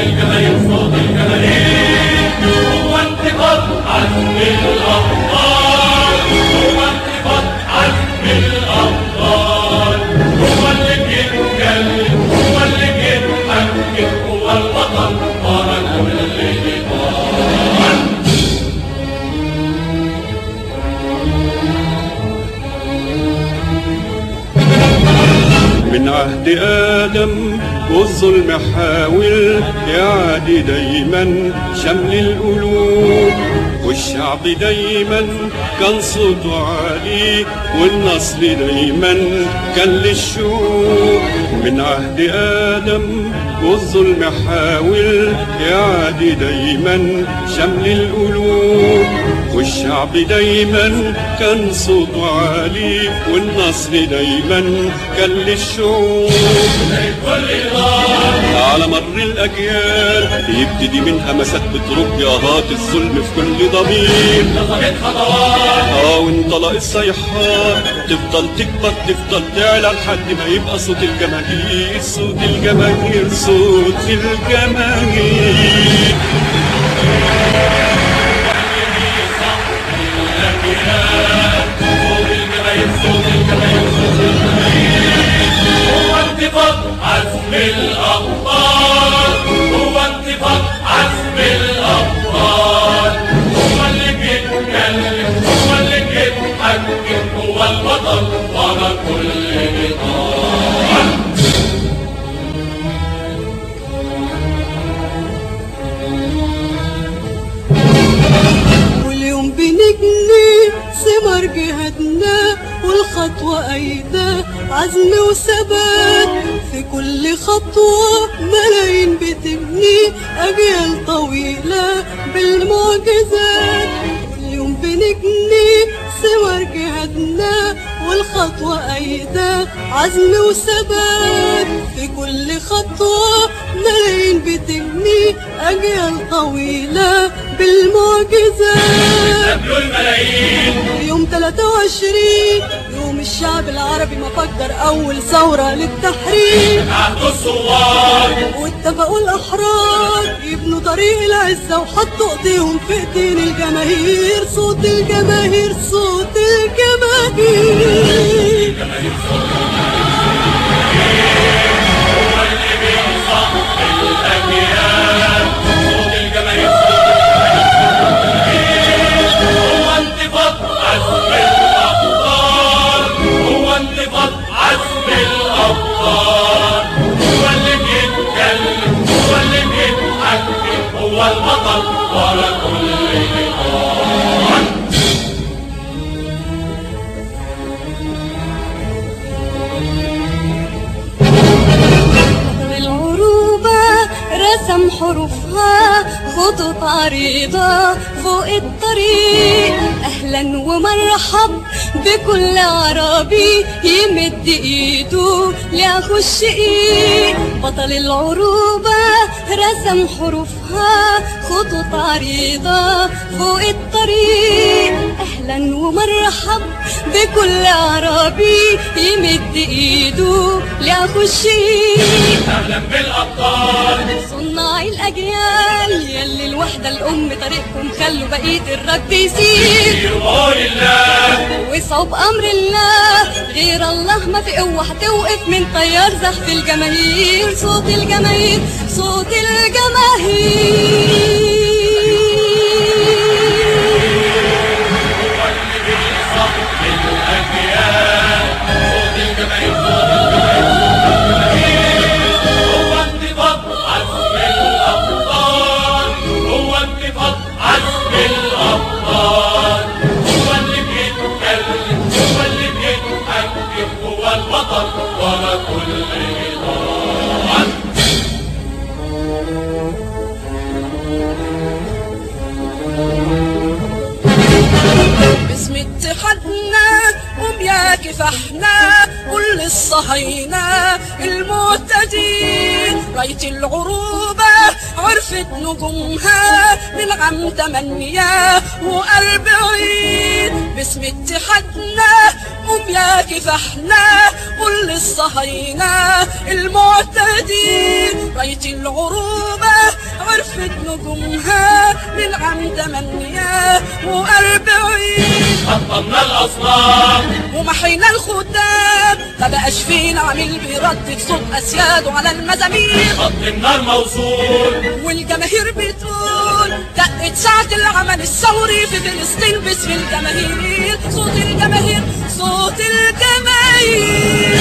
الجماهير صوت الجماهير هو انتفاض عزم الأبطال، هو انتفاض عزم الأبطال، هو اللي بيتكلم هو اللي بيتحكم هو البطل ورا كل بطل. من عهد آدم والظلم حاول يعادي دايما شمل القلوب، والشعب دايما كان صوته عالي والنصر دايما كان للشعوب. من عهد آدم والظلم حاول يعادي دايما شمل القلوب، والشعب دايما كان صوته عالي والنصر دايما كان للشعوب. على مر الأجيال يبتدي من همسات بترج آهات الظلم في كل ضمير، نظمت خطوات وانطلق الصيحات تفضل تكبر تفضل تعلى لحد ما يبقى صوت الجماهير صوت الجماهير صوت الجماهير. هو انتفاض عزم الأبطال، هو انتفاض عزم الأبطال، هو اللي بيتكلم هو اللي بيتحكم هو البطل ورا كل بطل. واليوم بنجني ثمار جهادنا والخطوة أيدة عزم وثبات، في كل خطوة ملايين بتبني أجيال طويلة بالمعجزات. واليوم بنجني ثمار جهادنا والخطوة أيدة عزم وثبات، في كل خطوة ملايين بتبني أجيال طويلة بالمعجزات. يوم 23 يوم الشعب العربي ما فكر أول ثورة للتحرير، عهد الثوار واتفقوا الأحرار يبنوا طريق العزة وحطوا ايديهم في ايدين الجماهير صوت الجماهير صوت الجماهير. هو اللي بينصح الأجيال صوت الجماهير هو انتفاض عزم الأبطال، هو انتفاض عزم الأبطال، هو اللي بيتكلم هو اللي بيتحكم هو البطل ورا كل بطل. رسم حروفها خطوط عريضة فوق الطريق، أهلا ومرحب بكل عربي يمد إيده لأخو الشقيق. بطل العروبة رسم حروفها خطوط عريضة فوق الطريق، أهلا ومرحب بكل عربي يمد إيده لأخو الشقيق. أهلا بالأبطال صناع الأجيال يلي الوحدة الأم طريقكم خلوا بقية الرد يسير بقول الله وصعب أمر الله، غير الله ما في قوة هتوقف من طيار زحف الجماهير صوت الجماهير صوت الجماهير. ورا كل بطل. باسم اتحادنا وبيا كفاحنا كل الصهاينة المعتدين، راية العروبة عرفت نجومها من عام 48. باسم اتحادنا وبيا كفاحنا كل الصهاينة المعتدين، راية العروبة نجومها للعام 48 حطمنا الأصنام ومحينا الختام، ما بقاش فينا عميل بيردد صوت أسياده على المزامير. خط النار موصول والجماهير بتقول دقت ساعة العمل الثوري في فلسطين باسم الجماهير. صوت الجماهير، صوت الجماهير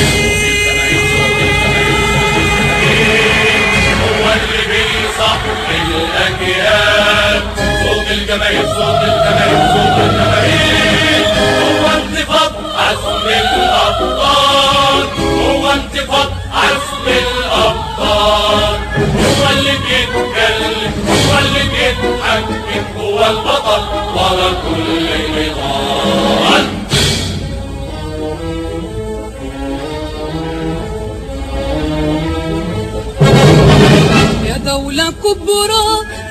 هو اللي بيصح الأجيال. صوت الجماهير، صوت الجماهير، صوت الجماهير هو انتفاض عزم الأبطال. هو انتفاض عزم الأبطال. هو اللي بيتكلم، هو اللي بيتحكم، هو البطل ورا كل نضال. يا دولة كبرى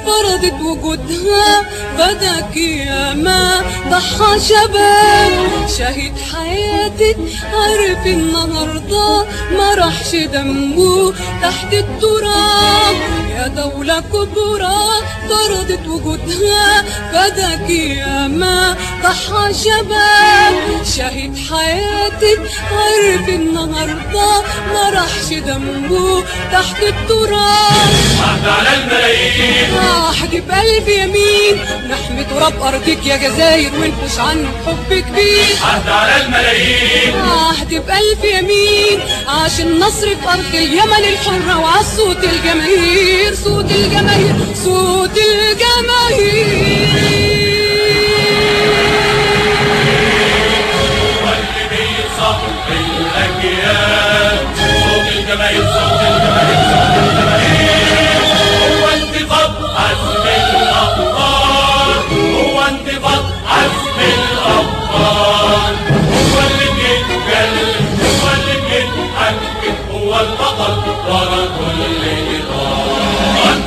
فرضت وجودها، بدك ياما ضحى شباب. شهيد حياتك عارف النهارده ما راحش دمه تحت التراب. يا دولة كبرى فرضت وجودها، بدك ياما ضحى شباب. شهيد حياتك عارف النهارده ما راحش دمه تحت التراب. عهد على الملايين، احكي بقلبي يمين نحمي تراب ارضك يا جزاير ونفش عنه بحب كبير. عهد على الملايين، عهد بقلبي يمين عاش النصر في ارض اليمن الحرة وعلى صوت الجماهير. صوت الجماهير، صوت الجماهير هو اللي بيصح الأجيال. صوت الجماهير، صوت الجماهير، صوت الجماهير هو انتفاض عزم الأبطال. هو انتفاض عزم الأبطال. هو اللي بيتكلم، هو اللي بيتحكم، هو البطل ورا كل نضال.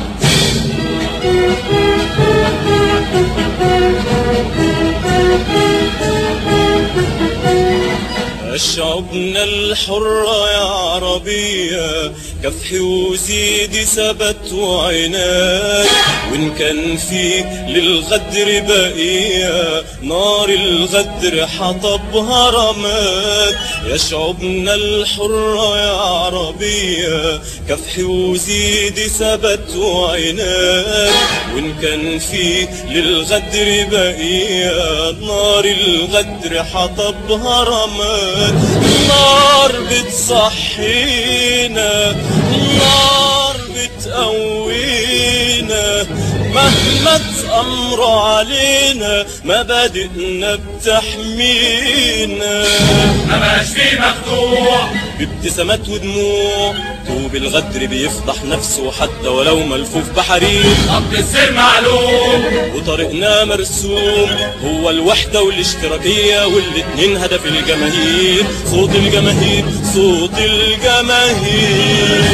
شعوبنا الحرة يا عربية كفحي وزيدي ثبت وعناد. وإن كان في للغدر بقية نار الغدر حطبها رماد. يا شعوبنا الحرة يا عربية كفحي وزيدي ثبت وعناد. وإن كان في للغدر بقية نار الغدر حطبها رماد. النار بتصحينا، النار بتقوينا، مهما تأمروا علينا مبادئنا بتحمينا. ما بقاش فيه مخدوع بابتسامات ودموع طوب الغدر بيفضح نفسه حتى ولو ملفوف بحرير. خط السير معلوم وطريقنا مرسوم هو الوحدة والاشتراكية والاتنين هدف الجماهير. صوت الجماهير، صوت الجماهير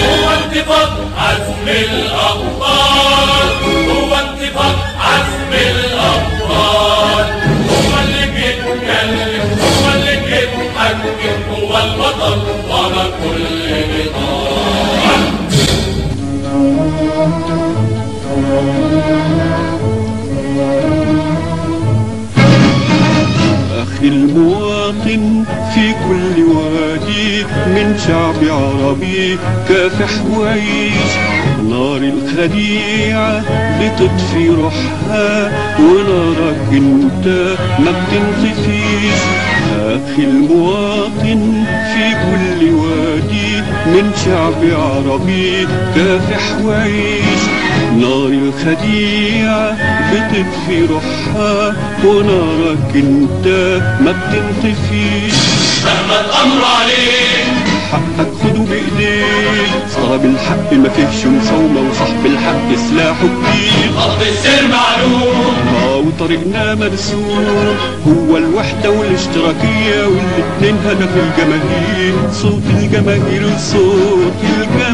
هو انتفاض عزم الأبطال. هو انتفاض عزم الأبطال. هو اللي بيتكلم، هو اللي بيتحكم، هو البطل ورا كل نضال. أخي المواطن في كل وادي من شعب عربي كافح وعيش. نار الخديعة بتطفي روحها ونارك انت ما بتنطفيش. أخي المواطن في كل وادي من شعب عربي كافح وعيش. نار الخديعة بتطفي روحها ونارك انت ما بتنطفيش. مهما الأمر عليك حقك خده بايديك، صاحب الحق ما فيهش مساومة وصاحب الحق سلاحه كبير. خط السير معلوم وطريقنا مرسوم هو الوحدة والاشتراكية والاتنين هدف الجماهير. صوت الجماهير، صوت الجماهير